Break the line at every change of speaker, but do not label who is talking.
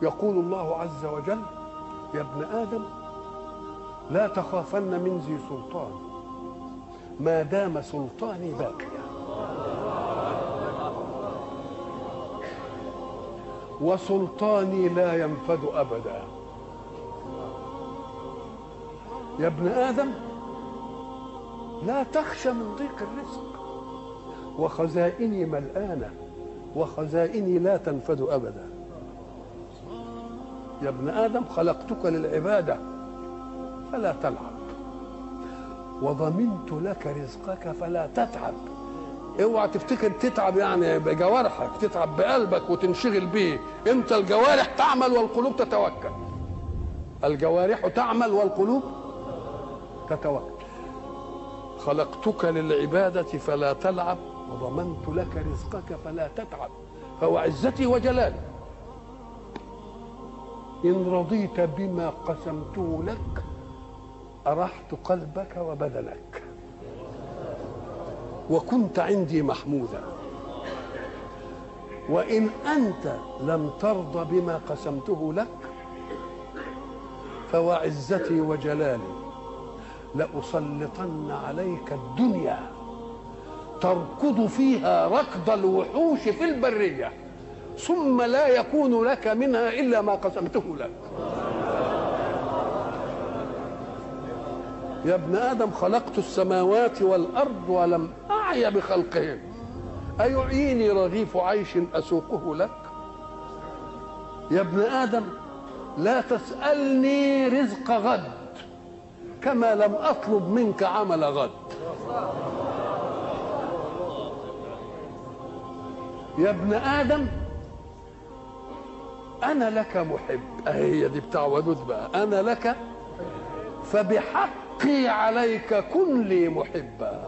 يقول الله عز وجل: يا ابن آدم لا تخافن من ذي سلطان ما دام سلطاني باقيا، وسلطاني لا ينفد أبدا. يا ابن آدم لا تخشى من ضيق الرزق، وخزائني ملآنة وخزائني لا تنفد أبدا. يا ابن آدم خلقتك للعبادة فلا تلعب، وضمنت لك رزقك فلا تتعب. اوعى تفتكر تتعب يعني بجوارحك، تتعب بقلبك وتنشغل بيه. انت الجوارح تعمل والقلوب تتوكل. الجوارح تعمل والقلوب تتوكل. خلقتك للعبادة فلا تلعب، وضمنت لك رزقك فلا تتعب. فهو عزتي وجلالي إن رضيت بما قسمته لك أرحت قلبك وبدنك، وكنت عندي محمودا. وإن أنت لم ترض بما قسمته لك فوعزتي وجلالي لأسلطن عليك الدنيا تركض فيها ركض الوحوش في البرية، ثم لا يكون لك منها إلا ما قسمته لك. يا ابن آدم خلقت السماوات والأرض ولم أعي بخلقهن، أيعيني رغيف عيش أسوقه لك؟ يا ابن آدم لا تسألني رزق غد كما لم أطلب منك عمل غد. يا ابن آدم أنا لك محب، هي دي بتاع ودود بقى، أنا لك فبحقي عليك كن لي محبا.